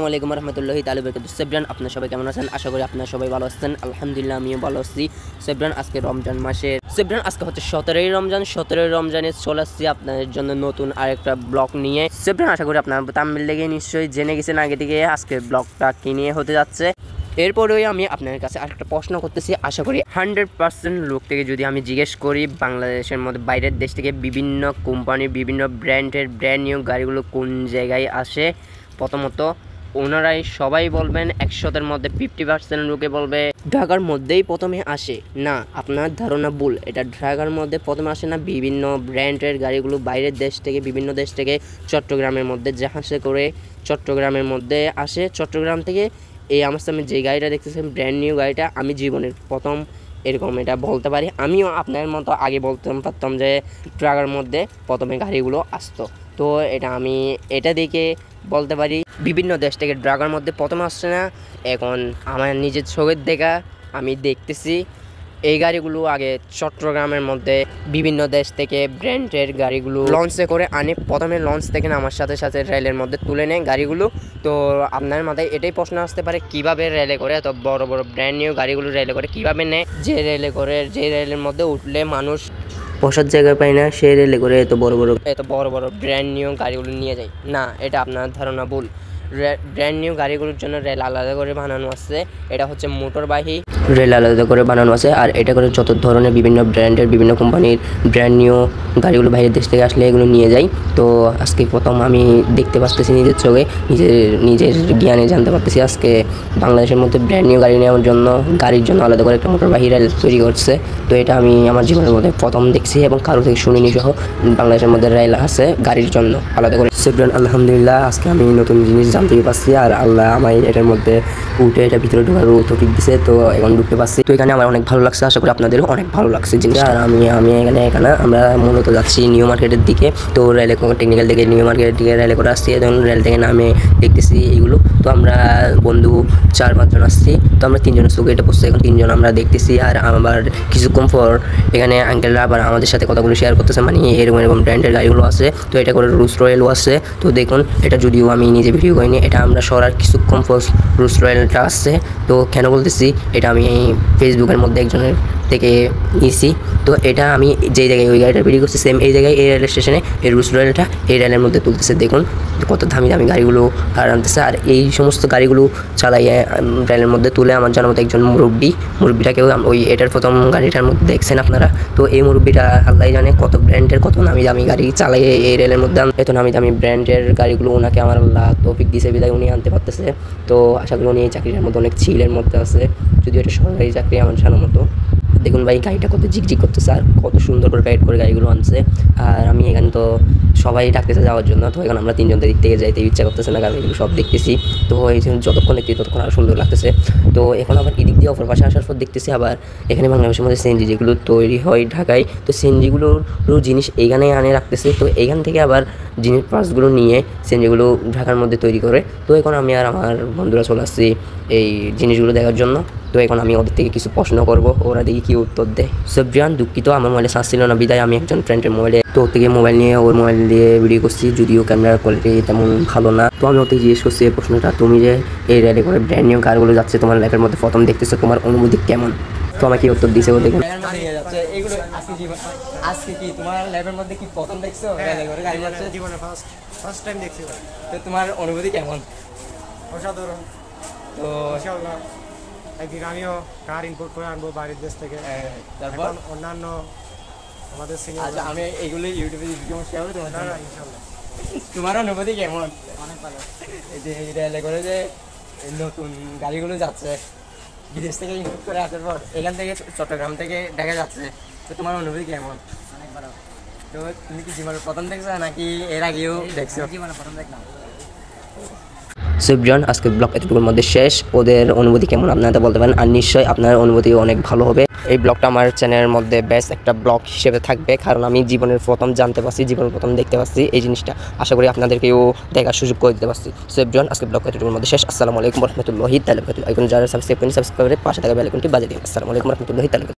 আসসালামু আলাইকুম রহমতুল্লাহি তাআলা বারাকাতুহু। সেবরান, আপনারা সবাই কেমন আছেন? আশা করি আপনারা সবাই ভালো আছেন। আলহামদুলিল্লাহ আমিও ভালো আছি। সেবরান, আজকে রমজান মাসের আজকে হচ্ছে 17ই রমজান। 17ই রমজানে চলে আসছি আপনাদের জন্য নতুন আরেকটা ব্লগ নিয়ে। সেবরান, আশা করি আপনারা তামিল লেগে নিশ্চয়ই জেনে গেছেন আগে থেকে আজকে ব্লগটা কি নিয়ে হতে যাচ্ছে। এরপরেই আমি আপনার কাছে আরেকটা প্রশ্ন করতেছি। আশা করি 100% লোক থেকে যদি আমি জিজ্ঞেস করি বাংলাদেশের মধ্যে বাইরের দেশ থেকে বিভিন্ন কোম্পানি বিভিন্ন ব্র্যান্ডের ব্র্যান্ড নিউ গাড়িগুলো কোন জায়গায় আসে, প্রথমত ওনারাই সবাই বলবেন 100-এর মধ্যে 50% লোকে বলবে ঢাকার মধ্যেই প্রথমে আসে। না, আপনার ধারণা ভুল। এটা ঢাকার মধ্যে প্রথমে আসে না, বিভিন্ন ব্র্যান্ডের গাড়িগুলো বাইরের দেশ থেকে বিভিন্ন দেশ থেকে চট্টগ্রামের মধ্যে জাহাজে করে চট্টগ্রামের মধ্যে আসে। চট্টগ্রাম থেকে এই আমার সামনে যে গাড়িটা দেখতেছেন ব্র্যান্ড নিউ গাড়িটা, আমি জীবনের প্রথম এরকম এটা বলতে পারি। আমিও আপনার মতো আগে বলতে পারতাম যে ট্রাকের মধ্যে প্রথমে গাড়িগুলো আসতো। তো আমি এটা দেখে বলতে পারি বিভিন্ন দেশ থেকে ড্রাগার মধ্যে প্রথমে আসছে না। এখন আমার নিজের চোখের দেখা আমি দেখতেছি এই গাড়িগুলো আগে চট্টগ্রামের মধ্যে বিভিন্ন দেশ থেকে ব্র্যান্ডের গাড়িগুলো লঞ্চে করে আনে। প্রথমে লঞ্চ থেকে আমার সাথে সাথে রেলের মধ্যে তুলে নেয় গাড়িগুলো। তো আপনার মাথায় এটাই প্রশ্ন আসতে পারে কিভাবে রেলে করে এত বড় বড় ব্র্যান্ড নিউ গাড়িগুলো রেলে করে কীভাবে নেয়? যে রেলের মধ্যে উঠলে মানুষ বসার জায়গা পায় না, সেই রেলে করে এত বড় বড় ব্র্যান্ড নিউ গাড়িগুলো নিয়ে যায়। না, এটা আপনার ধারণা ভুল। ব্র্যান্ড নিউ গাড়িগুলোর জন্য রেল আলাদা করে বানানো আছে। এটা হচ্ছে মোটরবাহী রেল আলাদা করে বানানো আছে। আর এটা করে যত ধরনের বিভিন্ন ব্র্যান্ডের বিভিন্ন কোম্পানির ব্র্যান্ড নিউ গাড়িগুলো বাইরের দেশ থেকে আসলে এগুলো নিয়ে যায়। তো আজকে প্রথম আমি দেখতে পাচ্তেছি নিজের চোখে, নিজের জ্ঞানে জানতে পারতেছি আজকে বাংলাদেশের মধ্যে ব্র্যান্ড নিউ গাড়ি নেওয়ার জন্য গাড়ির জন্য আলাদা করে একটা মোটরবাহী রেল তৈরি করছে। তো এটা আমি আমার জীবনের মধ্যে প্রথম দেখছি এবং কারো থেকে শুনিনি সহ বাংলাদেশের মধ্যে রেল আছে গাড়ির জন্য আলাদা করে। সেবরান, আলহামদুলিল্লাহ আজকে আমি নতুন জিনিস জানতে পারছি আর আল্লাহ আমায় এটার মধ্যে উঠে এটা ভিতরে ঢোকার তৌফিক দিছে। তো এখন ঢুকতে পারছি। তো এখানে আমার অনেক ভালো লাগছে, আশা করি আপনাদেরও অনেক ভালো লাগছে জিনিসটা। আর আমি এখানে আমরা মূলত যাচ্ছি নিউ মার্কেটের দিকে। তো রেলে টেকনিক্যাল থেকে নিউ মার্কেটের দিকে রেলে করে আসছি। তখন রেল থেকে নামে দেখতেছি এইগুলো। তো আমরা বন্ধু 4-5 জন আসছি। তো আমরা 3 জনের চোখে এটা বসছি, এখন 3 জন আমরা দেখতেছি। আর আবার কিছুক্ষণ পর এখানে আঙ্কেলরা আবার আমাদের সাথে কথাগুলো শেয়ার করতেছে, মানে এরকম ব্র্যান্ডের গাড়িগুলো আছে। তো এটা করে রোলস রয়েলও আছে। তো দেখুন, এটা যদিও আমি নিজে ভিডিও করিনি, এটা আমরা সরার কিছুক্ষণ পর রোলস রয়েলটা আসছে। তো কেন বলতেছি, এটা আমি ফেসবুকের মধ্যে একজনের থেকে নিয়েছি। তো এটা আমি যেই জায়গায় ওই গাড়িটা ভিডিও করছি সেম এই জায়গায় এই রেল স্টেশনে এই রোলস রয়েলটা এই রেলের মধ্যে তুলতেছে। দেখুন কত দামি দামি গাড়িগুলো আর আনতেছে। আর এই সমস্ত গাড়িগুলো চালাইয়ে রেলের মধ্যে তুলে আমার জানার মতো একজন মুরব্বিটাকেও ওই এটার প্রথম গাড়িটার মধ্যে দেখছেন আপনারা। তো এই মুরব্বিটা আল্লাহ জানে কত ব্র্যান্ডের কত নামি দামি গাড়ি চালাইয়ে এই রেলের মধ্যে এত নামি দামি ব্র্যান্ডের গাড়িগুলো ওনাকে আমার আল্লাহ তৌফিক দিছে বিদায় উনি আনতে পারতেছে। তো আশা করি উনি এই চাকরিটার মধ্যে অনেক ছিলের মধ্যে আছে, যদিও এটা সরকারি চাকরি আমার জানার মতো। দেখুন ভাই, গাড়িটা কত ঝিকঝিক করতেছে আর কত সুন্দর করে গাইড করে গাড়িগুলো আনছে। আর আমি এখানে তো সবাই ডাকতেছে যাওয়ার জন্য। তো এখন আমরা 3 জন দিক থেকে যাইতে ইচ্ছা করতেছে না, কারণ এগুলো সব দেখতেছি। তো এই যতক্ষণ দেখতেছি ততক্ষণ আরও সুন্দর লাগতেছে। তো এখন আবার এদিক দিয়ে অপর পাশে আসার পর দেখতেছি আবার এখানে বাংলাদেশের মধ্যে সিএনজি যেগুলো তৈরি হয় ঢাকায়, তো সিএনজিগুলোরও জিনিস এইখানে আনে রাখতেছে। তো এইখান থেকে আবার জিনিস পার্টসগুলো নিয়ে সিএনজিগুলো ঢাকার মধ্যে তৈরি করে। তো এখন আমি আর আমার বন্ধুরা চলে আসছি এই জিনিসগুলো দেখার জন্য। তো এখন আমি ওদের থেকে কিছু প্রশ্ন করবো, ওরা দেখি কী উত্তর দেয়। সেবরান, দুঃখিত আমার মোবাইলে চার্জ ছিল না বিদায় আমি একজন ফ্রেন্ডের মোবাইলে তো ওর থেকে মোবাইল নিয়ে ওর মোবাইল দিয়ে ভিডিও করছি, যদিও ক্যামেরার কোয়ালিটি তেমন ভালো না। তো আমি ওতে জিজ্ঞেস করছি এই প্রশ্নটা, তুমি যে এই রেলে করে ব্র্যান্ড নিউ কারগুলো যাচ্ছে তোমার লাইফের মধ্যে প্রথম দেখতেছো, তোমার অনুভূতি কেমন? তো আমাকে উত্তর দিয়েছে ও দেখেন আজকে কি তোমার লাইফের মধ্যে কি প্রথম দেখছো রেলে করে গাড়ি যাচ্ছে? জীবনে ফার্স্ট টাইম দেখছি। তো তোমার অনুভূতি কেমন? অসাধারণ। তো ইনশাআল্লাহ একদিন আমিও কার ইম্পোর্ট করে আনবো বাইরের দেশ থেকে। তারপর অন্যান্য আমাদের সিনিয়র। আচ্ছা, আমি এইগুলো ইউটিউবে ভিডিও শেয়ার করব তোমার জন্য। ইনশাআল্লাহ। তোমার অনুভূতি কেমন? অনেক ভালো। এই যে রেলে করে যে নতুন গাড়িগুলো যাচ্ছে বিদেশ থেকে ইম্পোর্ট করে আসার পর এখান থেকে চট্টগ্রাম থেকে দেখা যাচ্ছে, তো তোমার অনুভূতি কেমন? অনেক ভালো। তো তুমি কি জীবনে প্রথম দেখছো নাকি এর আগেও দেখছো? জীবনে প্রথম দেখলাম। সেবরান, আজকে ব্লগ এতটুকুর মধ্যে শেষ। ওদের অনুভূতি কেমন আপনারা বলতে পারেন, আর নিশ্চয়ই আপনার অনুভূতি অনেক ভালো হবে। এই ব্লগটা আমার চ্যানেলের মধ্যে বেস্ট একটা ব্লগ হিসেবে থাকবে, কারণ আমি জীবনের প্রথম জানতে পারছি, জীবনের প্রথম দেখতে পাচ্ছি এই জিনিসটা। আশা করি আপনাদেরকেও দেখার সুযোগ করে দিতে পারছি। সেবরান, আজকে ব্লগ এতটুকুর মধ্যে শেষ। আসসালামু আলাইকুম রহমতুল্লাহি তাআলা বারাকাতুহু। এখন যারা সাবস্ক্রাইব করেন সাবস্ক্রাইব করে পাশে থাকা বেল আইকনটি বাজিয়ে দিন। আসসালামু আলাইকুম রহমতুল্লাহি তাআলা।